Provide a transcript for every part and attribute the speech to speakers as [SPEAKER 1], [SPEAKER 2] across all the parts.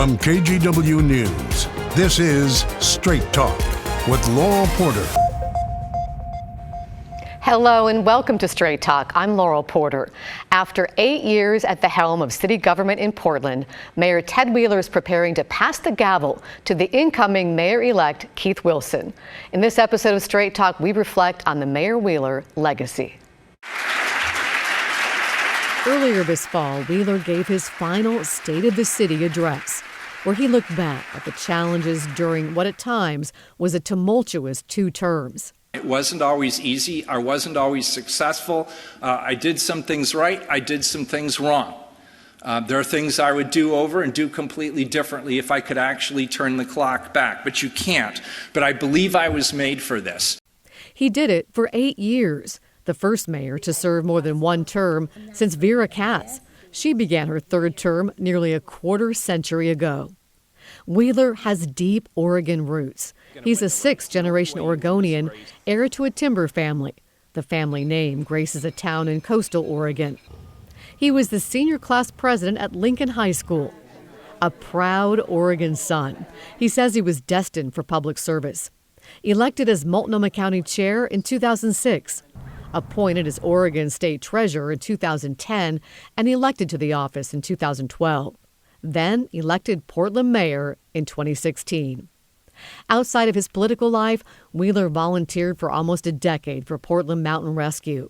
[SPEAKER 1] From KGW News, this is Straight Talk with Laurel Porter.
[SPEAKER 2] Hello and welcome to Straight Talk. I'm Laurel Porter. After 8 years at the helm of city government in Portland, Mayor Ted Wheeler is preparing to pass the gavel to the incoming mayor-elect Keith Wilson. In this episode of Straight Talk, we reflect on the Mayor Wheeler legacy. Earlier this fall, Wheeler gave his final State of the City address, where he looked back at the challenges during what at times was a tumultuous 2 terms.
[SPEAKER 3] It wasn't always easy. I wasn't always successful. I did some things right. I did some things wrong. There are things I would do over and do completely differently if I could actually turn the clock back, but you can't. But I believe I was made for this.
[SPEAKER 2] He did it for 8 years, the first mayor to serve more than 1 term since Vera Katz. She began her 3rd term nearly a quarter century ago. Wheeler has deep Oregon roots. He's a 6th-generation Oregonian, heir to a timber family. The family name graces a town in coastal Oregon. He was the senior class president at Lincoln High School. A proud Oregon son, he says he was destined for public service. Elected as Multnomah County Chair in 2006. Appointed as Oregon State Treasurer in 2010 and elected to the office in 2012. Then elected Portland Mayor in 2016. Outside of his political life, Wheeler volunteered for almost a decade for Portland Mountain Rescue.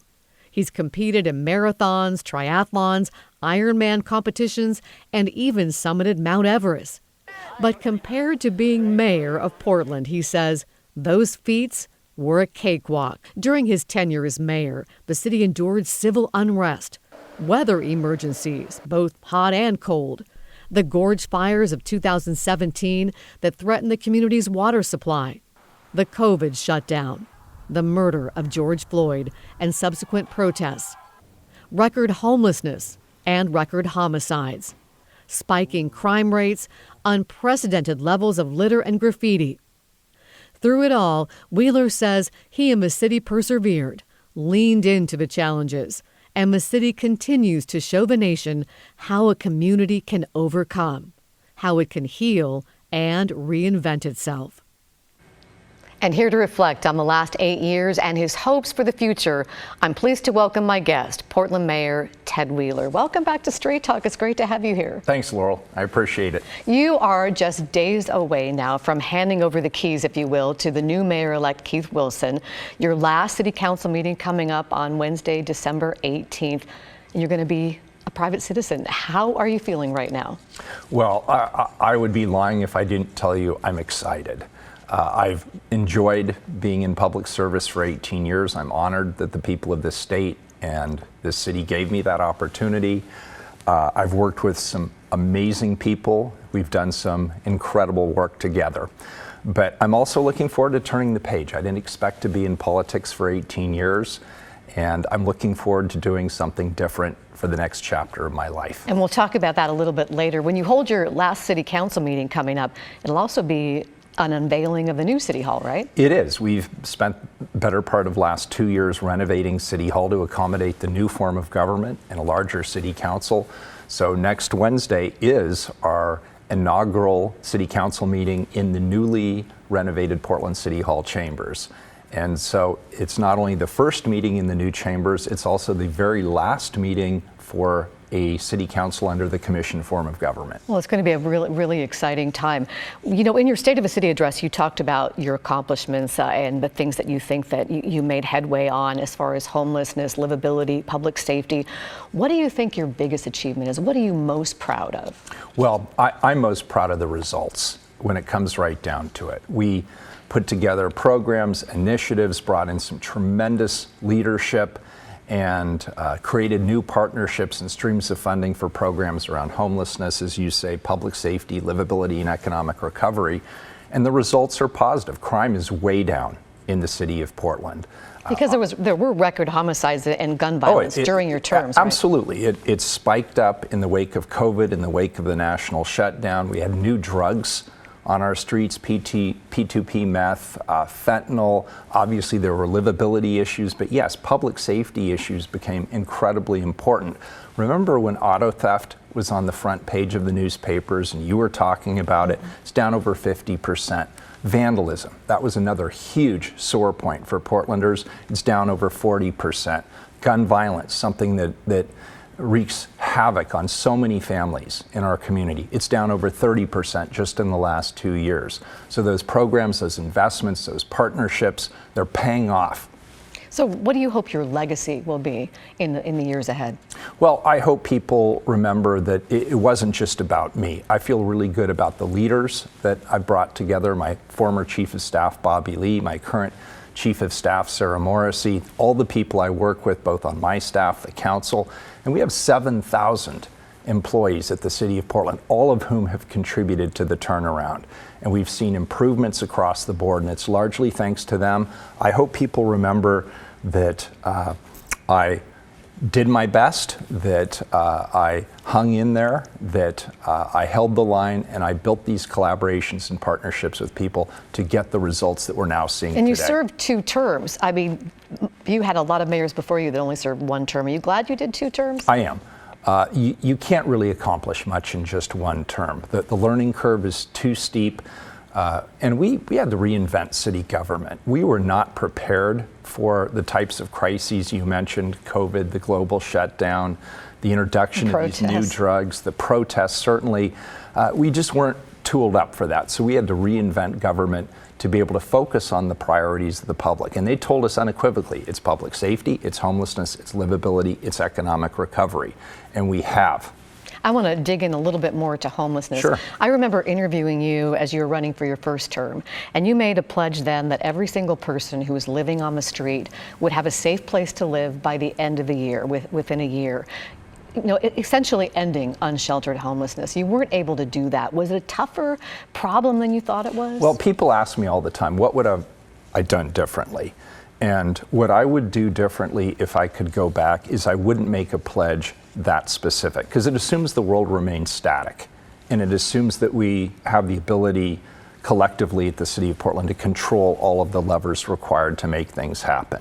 [SPEAKER 2] He's competed in marathons, triathlons, Ironman competitions, and even summited Mount Everest. But compared to being mayor of Portland, he says, those feats were a cakewalk. During his tenure as mayor, the city endured civil unrest, weather emergencies, both hot and cold, the gorge fires of 2017 that threatened the community's water supply, the COVID shutdown, the murder of George Floyd and subsequent protests, record homelessness and record homicides, spiking crime rates, unprecedented levels of litter and graffiti. Through it all, Wheeler says he and the city persevered, leaned into the challenges, and the city continues to show the nation how a community can overcome, how it can heal and reinvent itself. And here to reflect on the last 8 years and his hopes for the future, I'm pleased to welcome my guest, Portland Mayor Ted Wheeler. Welcome back to Straight Talk. It's great to have you here.
[SPEAKER 4] Thanks, Laurel. I appreciate it.
[SPEAKER 2] You are just days away now from handing over the keys, if you will, to the new mayor-elect Keith Wilson. Your last city council meeting coming up on Wednesday, December 18th. You're going to be a private citizen. How are you feeling right now?
[SPEAKER 4] Well, I would be lying if I didn't tell you I'm excited. I've enjoyed being in public service for 18 years. I'm honored that the people of this state and this city gave me that opportunity. I've worked with some amazing people. We've done some incredible work together. But I'm also looking forward to turning the page. I didn't expect to be in politics for 18 years, and I'm looking forward to doing something different for the next chapter of my life.
[SPEAKER 2] And we'll talk about that a little bit later. When you hold your last city council meeting coming up, it'll also be an unveiling of the new City Hall, right?
[SPEAKER 4] It is. We've spent the better part of last 2 years renovating City Hall to accommodate the new form of government and a larger city council. So next Wednesday is our inaugural city council meeting in the newly renovated Portland City Hall chambers. And so it's not only the first meeting in the new chambers, it's also the very last meeting for a city council under the commission form of government.
[SPEAKER 2] Well, it's going to be a really, really exciting time. You know, in your State of the City address, you talked about your accomplishments and the things that you think that you made headway on as far as homelessness, livability, public safety. What do you think your biggest achievement is? What are you most proud of?
[SPEAKER 4] Well, I'm most proud of the results when it comes right down to it. We put together programs, initiatives, brought in some tremendous leadership, and created new partnerships and streams of funding for programs around homelessness, as you say, public safety, livability, and economic recovery. And the results are positive. Crime is way down in the city of Portland.
[SPEAKER 2] Because there were record homicides and gun violence during your terms,
[SPEAKER 4] absolutely. Right? It spiked up in the wake of COVID, in the wake of the national shutdown. We had new drugs on our streets, P2P meth, fentanyl. Obviously, there were livability issues, but yes, public safety issues became incredibly important. Remember when auto theft was on the front page of the newspapers and you were talking about it? It's down over 50%. Vandalism, that was another huge sore point for Portlanders. It's down over 40%. Gun violence, something that wreaks havoc on so many families in our community. It's down over 30% just in the last 2 years. So those programs, those investments, those partnerships, they're paying off.
[SPEAKER 2] So what do you hope your legacy will be in the years ahead?
[SPEAKER 4] Well, I hope people remember that it wasn't just about me. I feel really good about the leaders that I brought together, my former Chief of Staff, Bobby Lee, my current Chief of Staff, Sarah Morrissey, all the people I work with, both on my staff, the council, and we have 7,000 employees at the City of Portland, all of whom have contributed to the turnaround. And we've seen improvements across the board, and it's largely thanks to them. I hope people remember that I did my best, that I hung in there, that I held the line, and I built these collaborations and partnerships with people to get the results that we're now seeing today.
[SPEAKER 2] And you served 2 terms. I mean, you had a lot of mayors before you that only served 1 term. Are you glad you did 2 terms?
[SPEAKER 4] I am. You can't really accomplish much in just 1 term. The learning curve is too steep. And we had to reinvent city government. We were not prepared for the types of crises you mentioned, COVID, the global shutdown, the introduction of these new drugs, the protests, certainly. We just weren't tooled up for that. So we had to reinvent government to be able to focus on the priorities of the public. And they told us unequivocally, it's public safety, it's homelessness, it's livability, it's economic recovery. And we have.
[SPEAKER 2] I want to dig in a little bit more to homelessness.
[SPEAKER 4] Sure.
[SPEAKER 2] I remember interviewing you as you were running for your first term, and you made a pledge then that every single person who was living on the street would have a safe place to live by the end of the year, within a year. You know, essentially ending unsheltered homelessness. You weren't able to do that. Was it a tougher problem than you thought it was?
[SPEAKER 4] Well, people ask me all the time, what would I done differently? And what I would do differently if I could go back is I wouldn't make a pledge that specific, because it assumes the world remains static, and it assumes that we have the ability collectively at the City of Portland to control all of the levers required to make things happen.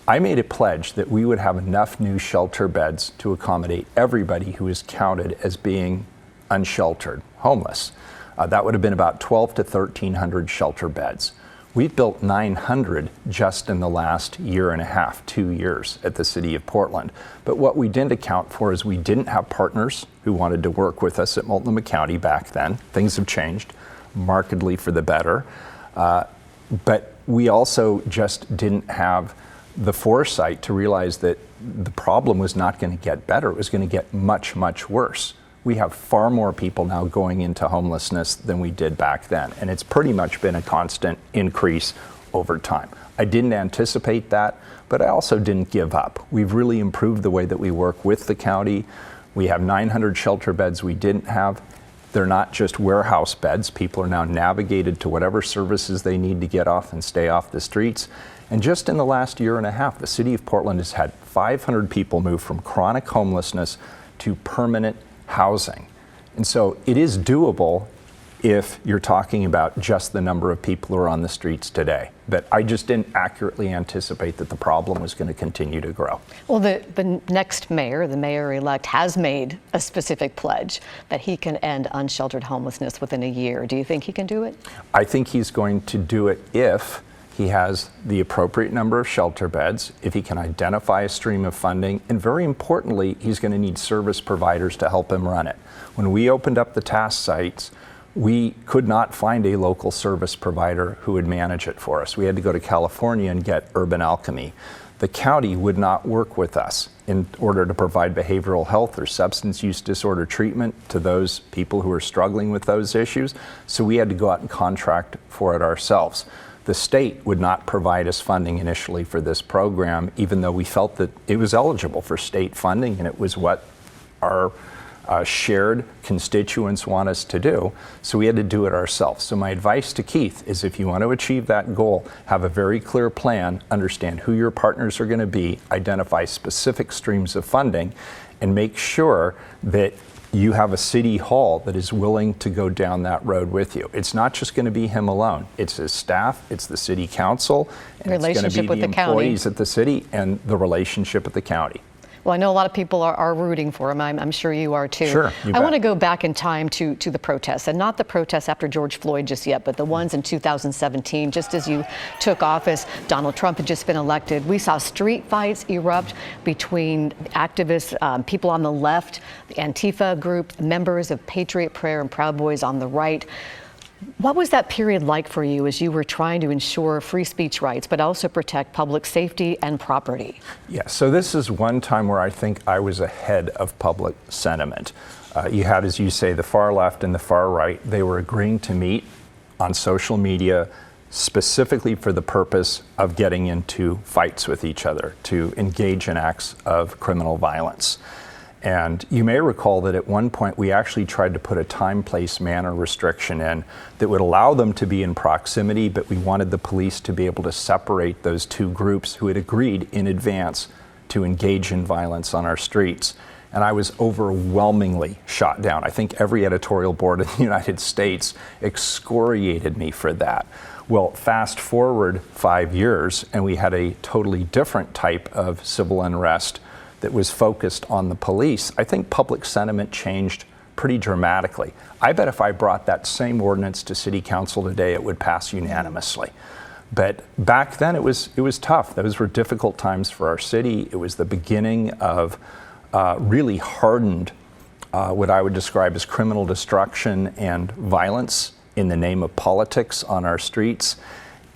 [SPEAKER 4] I made a pledge that we would have enough new shelter beds to accommodate everybody who is counted as being unsheltered, homeless. That would have been about 1,200 to 1,300 shelter beds. We've built 900 just in the last year and a half, 2 years at the City of Portland. But what we didn't account for is we didn't have partners who wanted to work with us at Multnomah County back then. Things have changed markedly for the better. But we also just didn't have the foresight to realize that the problem was not going to get better. It was going to get much, much worse. We have far more people now going into homelessness than we did back then. And it's pretty much been a constant increase over time. I didn't anticipate that, but I also didn't give up. We've really improved the way that we work with the county. We have 900 shelter beds we didn't have. They're not just warehouse beds. People are now navigated to whatever services they need to get off and stay off the streets. And just in the last year and a half, the City of Portland has had 500 people move from chronic homelessness to permanent housing. And so it is doable if you're talking about just the number of people who are on the streets today. But I just didn't accurately anticipate that the problem was going to continue to grow.
[SPEAKER 2] Well, the next mayor, the mayor-elect, has made a specific pledge that he can end unsheltered homelessness within a year. Do you think he can do it?
[SPEAKER 4] I think he's going to do it if he has the appropriate number of shelter beds, if he can identify a stream of funding, and very importantly, he's going to need service providers to help him run it. When we opened up the task sites, we could not find a local service provider who would manage it for us. We had to go to California and get Urban Alchemy. The county would not work with us in order to provide behavioral health or substance use disorder treatment to those people who are struggling with those issues, so we had to go out and contract for it ourselves. The state would not provide us funding initially for this program, even though we felt that it was eligible for state funding and it was what our shared constituents want us to do. So we had to do it ourselves. So my advice to Keith is, if you want to achieve that goal, have a very clear plan, understand who your partners are going to be, identify specific streams of funding, and make sure that you have a city hall that is willing to go down that road with you. It's not just going to be him alone. It's his staff, it's the city council, and it's going to be the employees at the city and the relationship at the county.
[SPEAKER 2] Well, I know a lot of people are rooting for him. I'm sure you are too.
[SPEAKER 4] Sure, you bet.
[SPEAKER 2] I want to go back in time to the protests, and not the protests after George Floyd just yet, but the ones in 2017, just as you took office. Donald Trump had just been elected. We saw street fights erupt between activists, people on the left, the Antifa group, members of Patriot Prayer and Proud Boys on the right. What was that period like for you as you were trying to ensure free speech rights, but also protect public safety and property?
[SPEAKER 4] Yeah, so this is one time where I think I was ahead of public sentiment. You had, as you say, the far left and the far right. They were agreeing to meet on social media specifically for the purpose of getting into fights with each other, to engage in acts of criminal violence. And you may recall that at one point we actually tried to put a time, place, manner restriction in that would allow them to be in proximity, but we wanted the police to be able to separate those two groups who had agreed in advance to engage in violence on our streets. And I was overwhelmingly shot down. I think every editorial board in the United States excoriated me for that. Well, fast forward 5 years, and we had a totally different type of civil unrest that was focused on the police. I think public sentiment changed pretty dramatically. I bet if I brought that same ordinance to City Council today, it would pass unanimously. But back then it was tough. Those were difficult times for our city. It was the beginning of really hardened, what I would describe as criminal destruction and violence in the name of politics on our streets.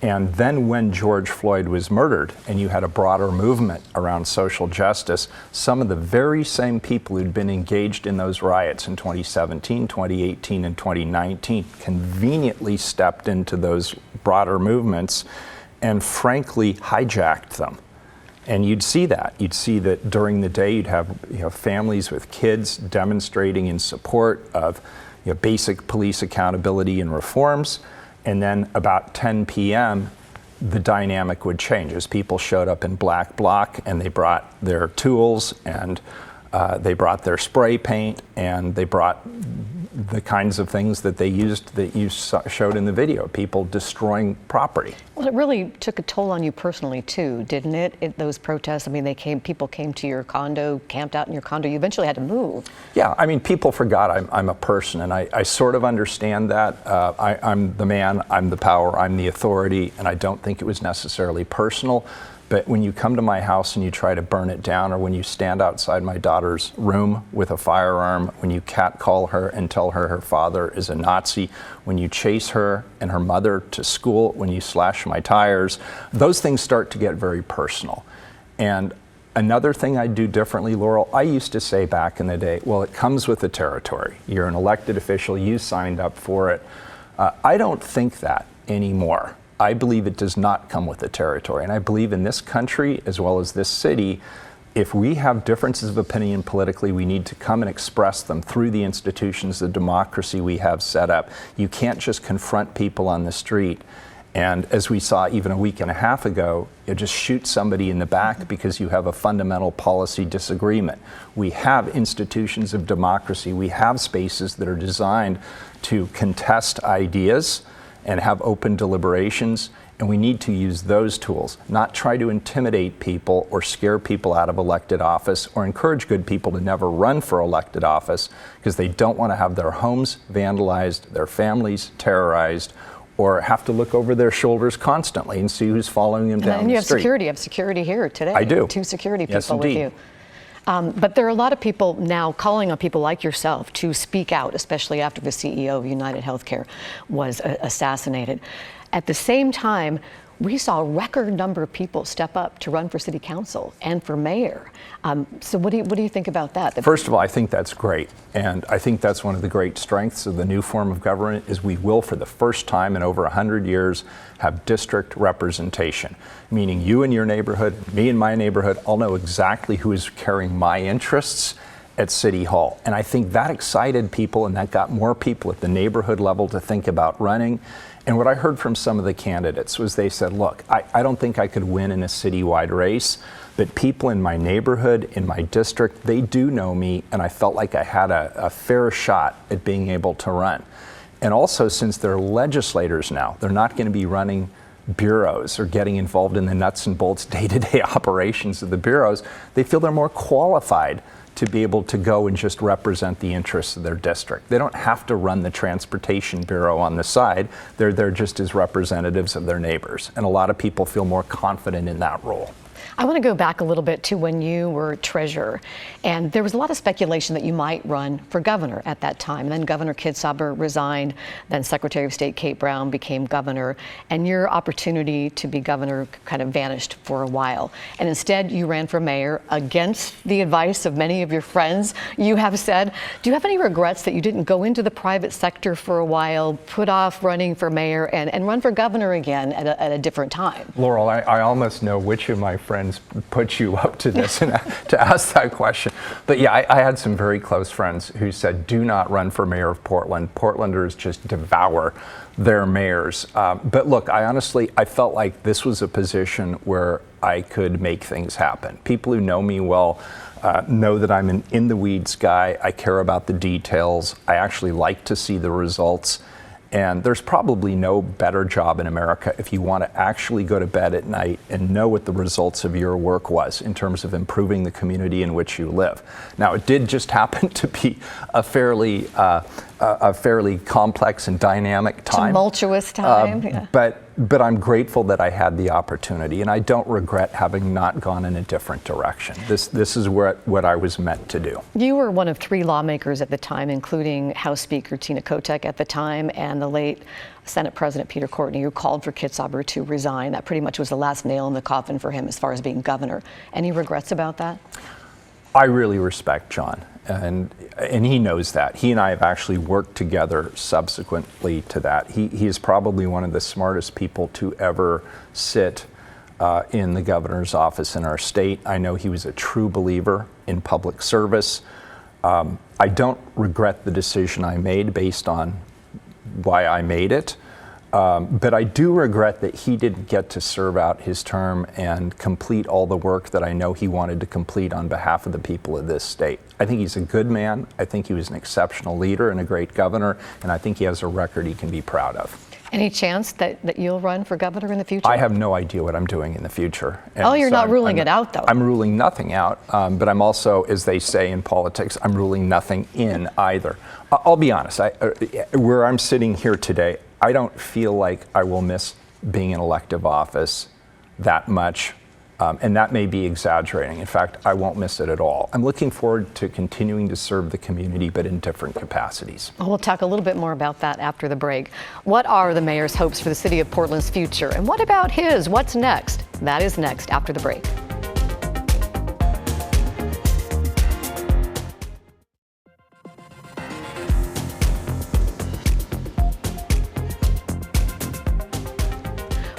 [SPEAKER 4] And then when George Floyd was murdered and you had a broader movement around social justice, some of the very same people who'd been engaged in those riots in 2017, 2018, and 2019 conveniently stepped into those broader movements and frankly hijacked them. And you'd see that. You'd see that during the day you'd have families with kids demonstrating in support of basic police accountability and reforms. And then about 10 p.m., the dynamic would change as people showed up in black bloc and they brought their tools and they brought their spray paint and they brought the kinds of things that they used that you showed in the video, people destroying property.
[SPEAKER 2] Well, it really took a toll on you personally too, didn't it? Those protests, I mean, people came to your condo, camped out in your condo. You eventually had to move.
[SPEAKER 4] Yeah, I mean, people forgot I'm a person, and I sort of understand that. I'm the man, I'm the power, I'm the authority, and I don't think it was necessarily personal. But when you come to my house and you try to burn it down, or when you stand outside my daughter's room with a firearm, when you catcall her and tell her her father is a Nazi, when you chase her and her mother to school, when you slash my tires, those things start to get very personal. And another thing I do differently, Laurel, I used to say back in the day, well, it comes with the territory. You're an elected official, you signed up for it. I don't think that anymore. I believe it does not come with the territory. And I believe in this country, as well as this city, if we have differences of opinion politically, we need to come and express them through the institutions, the democracy we have set up. You can't just confront people on the street. And as we saw even a week and a half ago, you just shoot somebody in the back because you have a fundamental policy disagreement. We have institutions of democracy. We have spaces that are designed to contest ideas and have open deliberations, and we need to use those tools, not try to intimidate people or scare people out of elected office or encourage good people to never run for elected office because they don't want to have their homes vandalized, their families terrorized, or have to look over their shoulders constantly and see who's following them down the street.
[SPEAKER 2] And you have security. You have security here today.
[SPEAKER 4] I do.
[SPEAKER 2] 2 security people
[SPEAKER 4] Yes,
[SPEAKER 2] with
[SPEAKER 4] indeed.
[SPEAKER 2] you. But there are a lot of people now calling on people like yourself to speak out, especially after the CEO of United Healthcare was assassinated. At the same time, we saw a record number of people step up to run for city council and for mayor. So what do you think about that?
[SPEAKER 4] First of all, I think that's great. And I think that's one of the great strengths of the new form of government is we will, for the first time in over 100 years, have district representation, meaning you in your neighborhood, me in my neighborhood, all know exactly who is carrying my interests at City Hall. And I think that excited people, and that got more people at the neighborhood level to think about running. And what I heard from some of the candidates was they said, look, I don't think I could win in a citywide race, but people in my neighborhood, in my district, they do know me, and I felt like I had a fair shot at being able to run. And also, since they're legislators now, they're not going to be running bureaus or getting involved in the nuts and bolts day-to-day operations of the bureaus. They feel they're more qualified to be able to go and just represent the interests of their district. They don't have to run the transportation bureau on the side. They're there just as representatives of their neighbors. And a lot of people feel more confident in that role.
[SPEAKER 2] I want to go back a little bit to when you were treasurer, and there was a lot of speculation that you might run for governor at that time. And then Governor Kitzhaber resigned, then Secretary of State Kate Brown became governor, and your opportunity to be governor kind of vanished for a while. And instead, you ran for mayor against the advice of many of your friends, you have said. Do you have any regrets that you didn't go into the private sector for a while, put off running for mayor, and run for governor again at a different time?
[SPEAKER 4] Laurel, I almost know which of my friends put you up to this and to ask that question. But yeah, I had some very close friends who said, do not run for mayor of Portland. Portlanders just devour their mayors. But look, I felt like this was a position where I could make things happen. People who know me well know that I'm an in-the-weeds guy. I care about the details. I actually like to see the results. And there's probably no better job in America if you want to actually go to bed at night and know what the results of your work was in terms of improving the community in which you live. Now, it did just happen to be a fairly complex and dynamic time.
[SPEAKER 2] Tumultuous time. Yeah.
[SPEAKER 4] But I'm grateful that I had the opportunity, and I don't regret having not gone in a different direction. This is what I was meant to do.
[SPEAKER 2] You were one of 3 lawmakers at the time, including House Speaker Tina Kotek at the time and the late Senate President Peter Courtney, who called for Kitzhaber to resign. That pretty much was the last nail in the coffin for him as far as being governor. Any regrets about that?
[SPEAKER 4] I really respect John, and he knows that. He and I have actually worked together subsequently to that. He is probably one of the smartest people to ever sit in the governor's office in our state. I know he was a true believer in public service. I don't regret the decision I made based on why I made it. But I do regret that he didn't get to serve out his term and complete all the work that I know he wanted to complete on behalf of the people of this state. I think he's a good man. I think he was an exceptional leader and a great governor, and I think he has a record he can be proud of.
[SPEAKER 2] Any chance that you'll run for governor in the future?
[SPEAKER 4] I have no idea what I'm doing in the future.
[SPEAKER 2] And you're not ruling it out, though.
[SPEAKER 4] I'm ruling nothing out, but I'm also, as they say in politics, I'm ruling nothing in either. I'll be honest, where I'm sitting here today, I don't feel like I will miss being in elective office that much, and that may be exaggerating. In fact, I won't miss it at all. I'm looking forward to continuing to serve the community, but in different capacities.
[SPEAKER 2] We'll talk a little bit more about that after the break. What are the mayor's hopes for the city of Portland's future? And what about his? What's next? That is next after the break.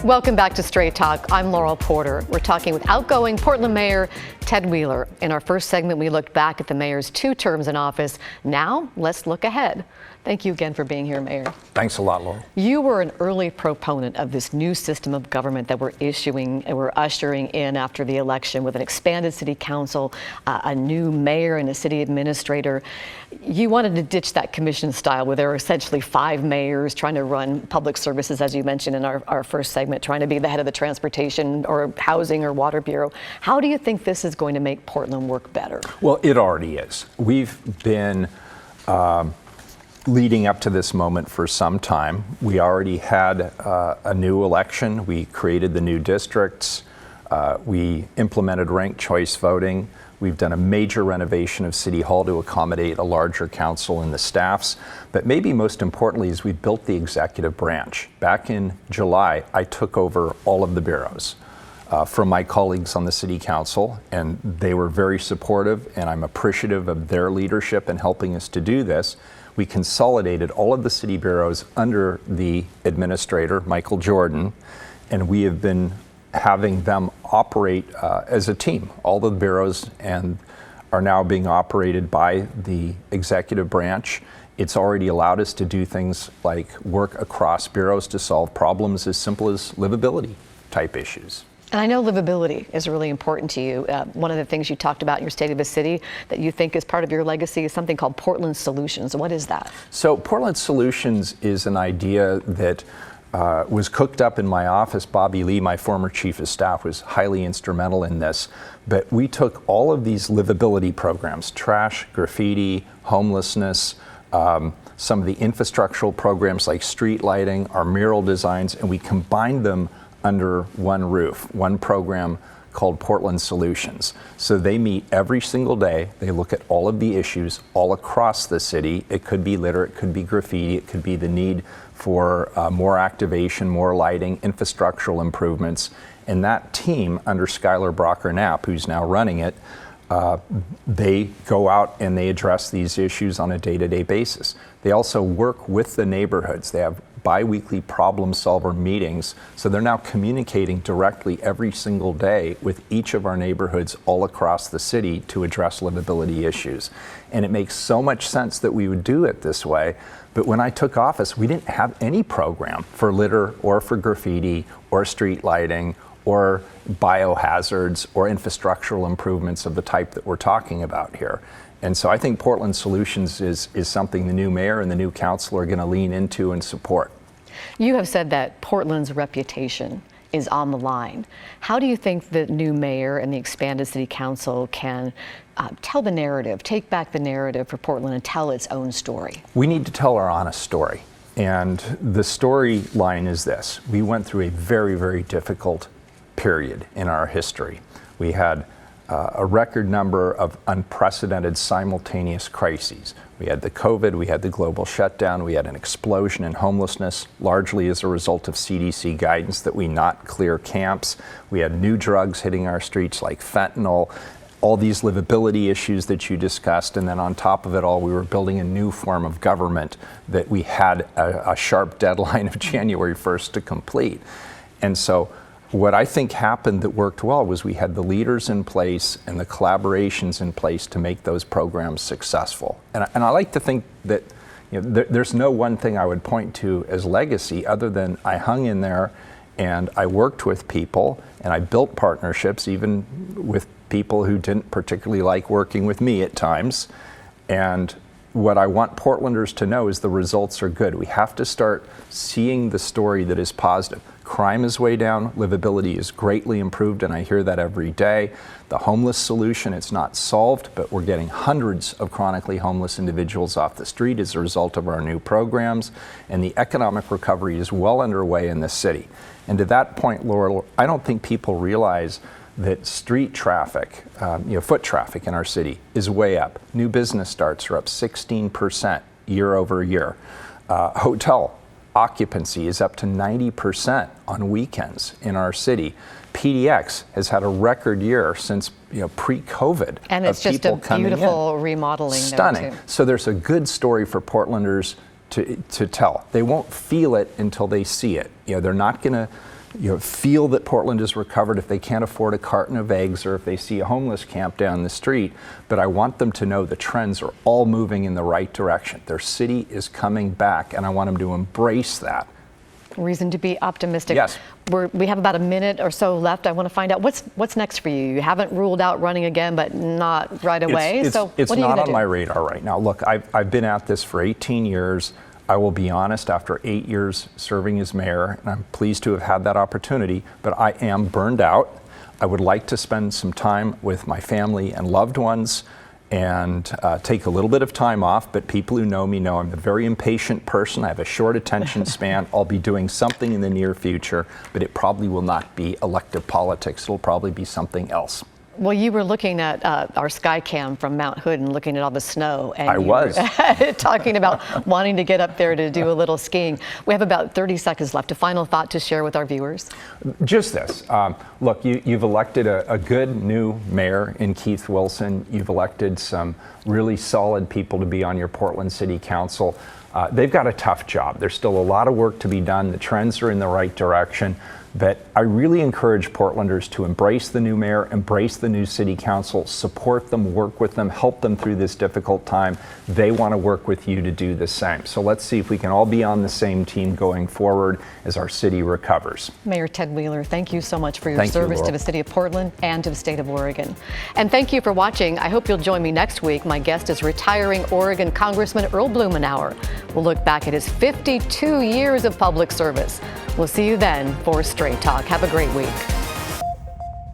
[SPEAKER 2] Welcome back to Straight Talk. I'm Laurel Porter. We're talking with outgoing Portland Mayor Ted Wheeler. In our first segment, we looked back at the mayor's 2 terms in office. Now, let's look ahead. Thank you again for being here, Mayor.
[SPEAKER 4] Thanks a lot, Laurel.
[SPEAKER 2] You were an early proponent of this new system of government that we're ushering in after the election with an expanded city council, a new mayor and a city administrator. You wanted to ditch that commission style where there are essentially 5 mayors trying to run public services, as you mentioned in our first segment, trying to be the head of the transportation or housing or water bureau. How do you think this is going to make Portland work better?
[SPEAKER 4] Well, it already is. We've been leading up to this moment for some time. We already had a new election. We created the new districts. We implemented ranked choice voting. We've done a major renovation of City Hall to accommodate a larger council and the staffs. But maybe most importantly is we built the executive branch. Back in July, I took over all of the bureaus from my colleagues on the city council, and they were very supportive, and I'm appreciative of their leadership in helping us to do this. We consolidated all of the city bureaus under the administrator, Michael Jordan, and we have been having them operate as a team, all the bureaus, and are now being operated by the executive branch. It's already allowed us to do things like work across bureaus to solve problems as simple as livability type issues.
[SPEAKER 2] And I know livability is really important to you. One of the things you talked about in your State of the City that you think is part of your legacy is something called Portland Solutions. What is that?
[SPEAKER 4] So Portland Solutions is an idea that was cooked up in my office. Bobby Lee, my former chief of staff, was highly instrumental in this. But we took all of these livability programs, trash, graffiti, homelessness, some of the infrastructural programs like street lighting, our mural designs, and we combined them under one roof, one program called Portland Solutions. So they meet every single day. They look at all of the issues all across the city. It could be litter, it could be graffiti, it could be the need for more activation, more lighting, infrastructural improvements. And that team under Skylar Brocker-Knapp, who's now running it, they go out and they address these issues on a day-to-day basis. They also work with the neighborhoods. They have bi-weekly problem solver meetings, so they're now communicating directly every single day with each of our neighborhoods all across the city to address livability issues. And it makes so much sense that we would do it this way, but when I took office, we didn't have any program for litter or for graffiti or street lighting or biohazards or infrastructural improvements of the type that we're talking about here. And so I think Portland Solutions is something the new mayor and the new council are going to lean into and support.
[SPEAKER 2] You have said that Portland's reputation is on the line. How do you think the new mayor and the expanded city council can tell the narrative, take back the narrative for Portland and tell its own story?
[SPEAKER 4] We need to tell our honest story. And the storyline is this. We went through a very, very difficult period in our history. We had a record number of unprecedented simultaneous crises. We had the COVID, we had the global shutdown, we had an explosion in homelessness, largely as a result of CDC guidance that we not clear camps. We had new drugs hitting our streets like fentanyl, all these livability issues that you discussed, and then on top of it all, we were building a new form of government that we had a sharp deadline of January 1st to complete. And so what I think happened that worked well was we had the leaders in place and the collaborations in place to make those programs successful. And I like to think that there's no one thing I would point to as legacy other than I hung in there and I worked with people and I built partnerships even with people who didn't particularly like working with me at times. And what I want Portlanders to know is the results are good. We have to start seeing the story that is positive. Crime is way down, livability is greatly improved, and I hear that every day. The homeless solution, it's not solved, but we're getting hundreds of chronically homeless individuals off the street as a result of our new programs, and the economic recovery is well underway in this city. And to that point, Laurel, I don't think people realize that street traffic, foot traffic in our city is way up. New business starts are up 16% year over year. Hotel occupancy is up to 90% on weekends in our city. PDX has had a record year since pre-COVID.
[SPEAKER 2] And it's just a beautiful remodeling.
[SPEAKER 4] Stunning.
[SPEAKER 2] There too.
[SPEAKER 4] So there's a good story for Portlanders to tell. They won't feel it until they see it. They're not going to feel that Portland is recovered if they can't afford a carton of eggs or if they see a homeless camp down the street. But I want them to know the trends are all moving in the right direction. Their city is coming back, and I want them to embrace that.
[SPEAKER 2] Reason to be optimistic.
[SPEAKER 4] Yes.
[SPEAKER 2] We have about a minute or so left. I want to find out what's next for you. You haven't ruled out running again, but not right away.
[SPEAKER 4] It's
[SPEAKER 2] what are you
[SPEAKER 4] not on
[SPEAKER 2] do?
[SPEAKER 4] my radar right now. Look, I've been at this for 18 years. I will be honest, after 8 years serving as mayor, and I'm pleased to have had that opportunity, but I am burned out. I would like to spend some time with my family and loved ones and take a little bit of time off, but people who know me know I'm a very impatient person. I have a short attention span. I'll be doing something in the near future, but it probably will not be elective politics. It'll probably be something else.
[SPEAKER 2] Well, you were looking at our sky cam from Mount Hood and looking at all the snow. And
[SPEAKER 4] I was.
[SPEAKER 2] talking about wanting to get up there to do a little skiing. We have about 30 seconds left. A final thought to share with our viewers?
[SPEAKER 4] Just this. Look, you've elected a good new mayor in Keith Wilson. You've elected some really solid people to be on your Portland City Council. they've got a tough job. There's still a lot of work to be done. The trends are in the right direction. But I really encourage Portlanders to embrace the new mayor, embrace the new city council, support them, work with them, help them through this difficult time. They want to work with you to do the same. So let's see if we can all be on the same team going forward as our city recovers.
[SPEAKER 2] Mayor Ted Wheeler, thank you so much for your
[SPEAKER 4] Thank you,
[SPEAKER 2] service to
[SPEAKER 4] Laurel.
[SPEAKER 2] the city of Portland and to the state of Oregon. And thank you for watching. I hope you'll join me next week. My guest is retiring Oregon Congressman Earl Blumenauer. We'll look back at his 52 years of public service. We'll see you then for Straight Talk. Have a great week.